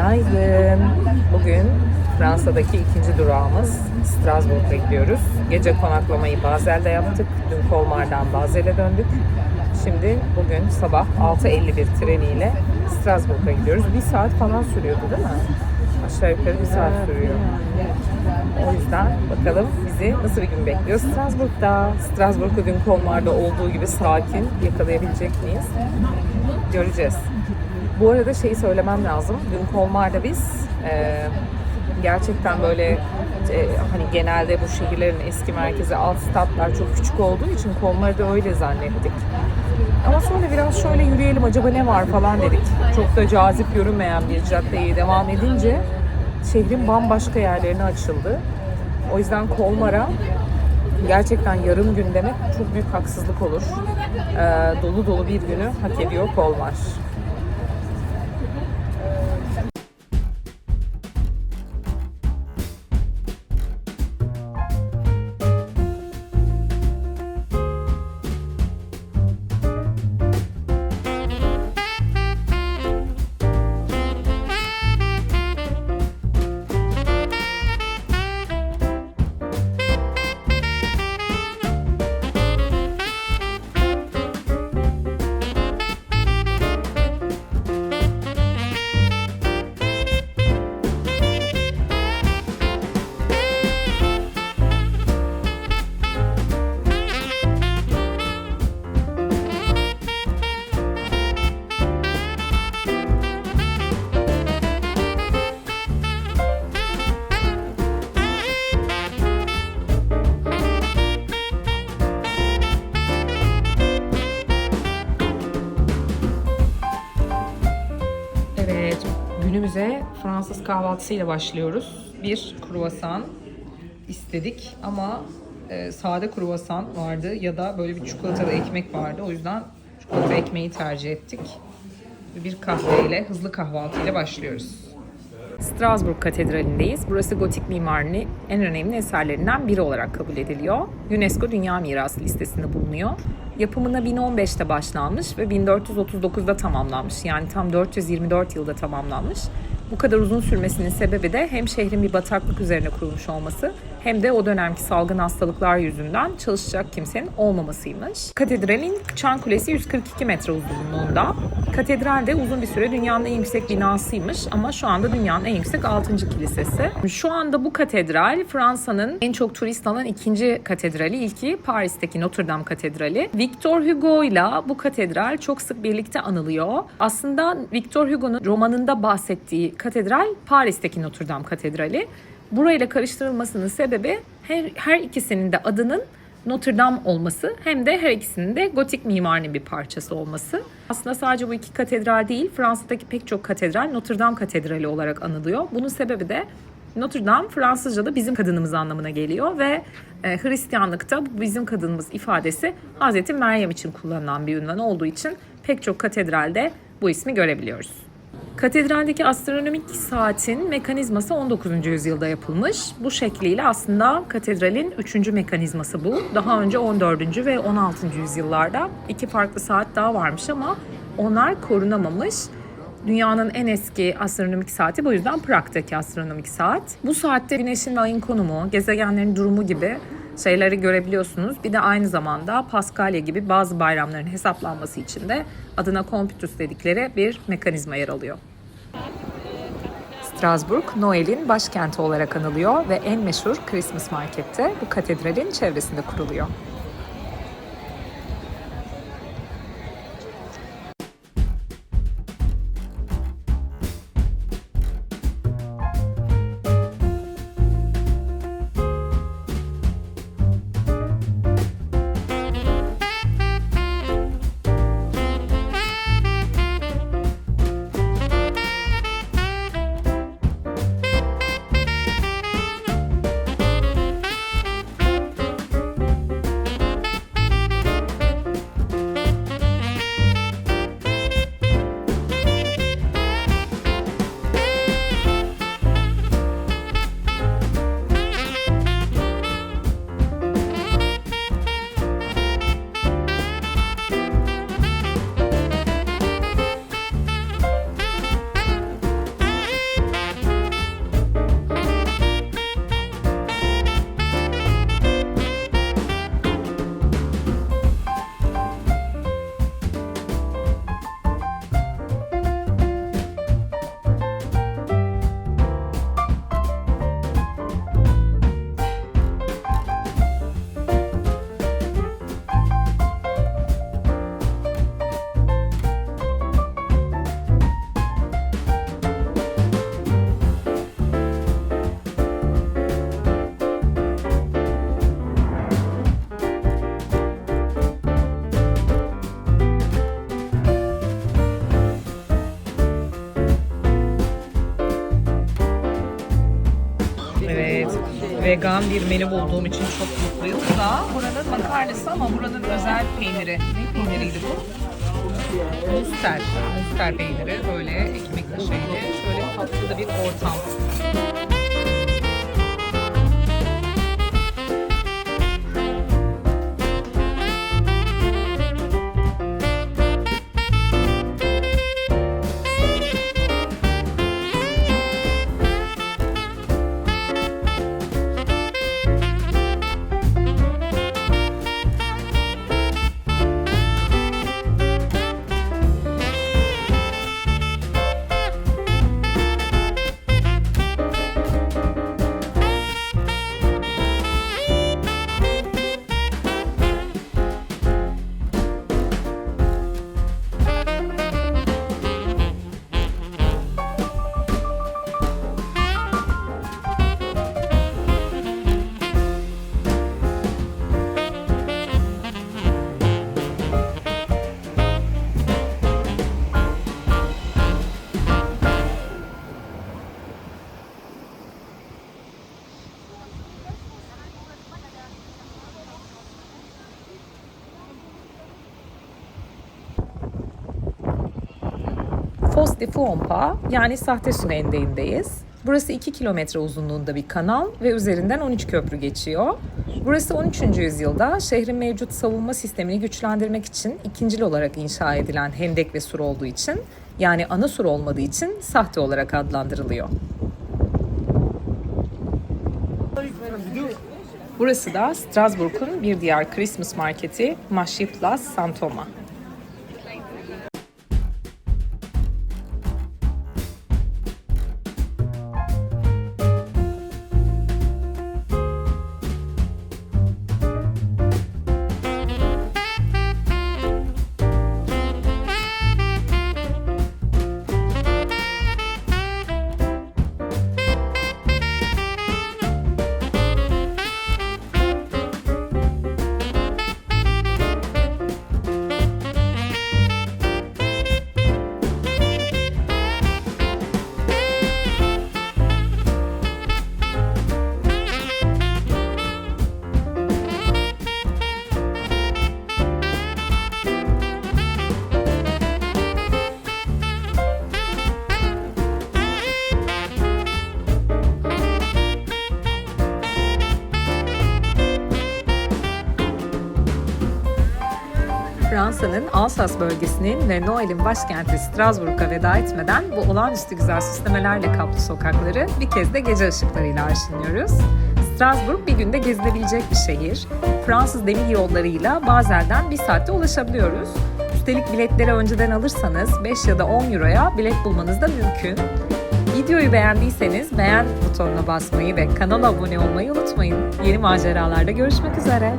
Günaydın. Bugün Fransa'daki ikinci durağımız Strasbourg'a gidiyoruz. Gece konaklamayı Basel'de yaptık. Dün Colmar'dan Basel'e döndük. Şimdi bugün sabah 6:51 treniyle Strasbourg'a gidiyoruz. Bir saat falan sürüyordu değil mi? Aşağı yukarı bir saat sürüyor. O yüzden bakalım bizi nasıl bir gün bekliyor Strasbourg'da. Strasbourg'u dün Colmar'da olduğu gibi sakin yakalayabilecek miyiz? Göreceğiz. Bu arada şeyi söylemem lazım. Dün Colmar'da biz gerçekten böyle hani genelde bu şehirlerin eski merkezi alt statlar çok küçük olduğu için Colmar'da öyle zannettik. Ama sonra biraz şöyle yürüyelim acaba ne var falan dedik. Çok da cazip görünmeyen bir caddeye devam edince şehrin bambaşka yerlerine açıldı. O yüzden Colmar'a gerçekten yarım gün demek çok büyük haksızlık olur. Dolu dolu bir günü hak ediyor Colmar. Günümüze Fransız kahvaltısıyla başlıyoruz. Bir kruvasan istedik ama sade kruvasan vardı ya da böyle bir çikolatalı ekmek vardı. O yüzden çikolata ekmeği tercih ettik. Bir kahveyle, hızlı kahvaltıyla başlıyoruz. Strasbourg Katedrali'ndeyiz. Burası gotik mimarinin en önemli eserlerinden biri olarak kabul ediliyor. UNESCO Dünya Mirası listesinde bulunuyor. Yapımına 1015'te başlanmış ve 1439'da tamamlanmış. Yani tam 424 yılda tamamlanmış. Bu kadar uzun sürmesinin sebebi de hem şehrin bir bataklık üzerine kurulmuş olması hem de o dönemki salgın hastalıklar yüzünden çalışacak kimsenin olmamasıymış. Katedralin çan kulesi 142 metre uzunluğunda. Katedral de uzun bir süre dünyanın en yüksek binasıymış ama şu anda dünyanın en yüksek 6. kilisesi. Şu anda bu katedral Fransa'nın en çok turist alan ikinci katedrali. İlki Paris'teki Notre Dame Katedrali. Victor Hugo ile bu katedral çok sık birlikte anılıyor. Aslında Victor Hugo'nun romanında bahsettiği katedral Paris'teki Notre Dame Katedrali. Burayla karıştırılmasının sebebi her ikisinin de adının Notre Dame olması hem de her ikisinin de gotik mimarinin bir parçası olması. Aslında sadece bu iki katedral değil, Fransa'daki pek çok katedral Notre Dame Katedrali olarak anılıyor. Bunun sebebi de Notre Dame Fransızca'da bizim kadınımız anlamına geliyor ve Hristiyanlıkta bu bizim kadınımız ifadesi Hazreti Meryem için kullanılan bir ünvan olduğu için pek çok katedralde bu ismi görebiliyoruz. Katedraldeki astronomik saatin mekanizması 19. yüzyılda yapılmış. Bu şekliyle aslında katedralin 3. mekanizması bu. Daha önce 14. ve 16. yüzyıllarda iki farklı saat daha varmış ama onlar korunamamış. Dünyanın en eski astronomik saati bu yüzden Prag'daki astronomik saat. Bu saatte güneşin ve ayın konumu, gezegenlerin durumu gibi şeyleri görebiliyorsunuz. Bir de aynı zamanda Paskalya gibi bazı bayramların hesaplanması için de adına Computus dedikleri bir mekanizma yer alıyor. Strasbourg, Noel'in başkenti olarak anılıyor ve en meşhur Christmas Market'te bu katedralin çevresinde kuruluyor. vegan bir menü bulduğum için çok mutluyum. Bu da buranın makarnası ama buranın özel peyniri. Ne peyniriydi bu? Muster. Muster peyniri. Böyle ekmekli şeyli. Şöyle tatlı da bir ortam. Foz de Fouampa yani sahte su endeğindeyiz. Burası 2 kilometre uzunluğunda bir kanal ve üzerinden 13 köprü geçiyor. Burası 13. yüzyılda şehrin mevcut savunma sistemini güçlendirmek için ikincil olarak inşa edilen hendek ve sur olduğu için, yani ana sur olmadığı için sahte olarak adlandırılıyor. Burası da Strasbourg'un bir diğer Christmas marketi Marché Place Saint-Thomas. Fransa'nın Alsas bölgesinin ve Noel'in başkenti Strasbourg'a veda etmeden bu olağanüstü güzel süslemelerle kaplı sokakları bir kez de gece ışıklarıyla arşınlıyoruz. Strasbourg bir günde gezilebilecek bir şehir. Fransız demir yollarıyla Basel'den 1 saatte ulaşabiliyoruz. Üstelik biletleri önceden alırsanız 5 ya da 10 euroya bilet bulmanız da mümkün. Videoyu beğendiyseniz beğen butonuna basmayı ve kanala abone olmayı unutmayın. Yeni maceralarda görüşmek üzere.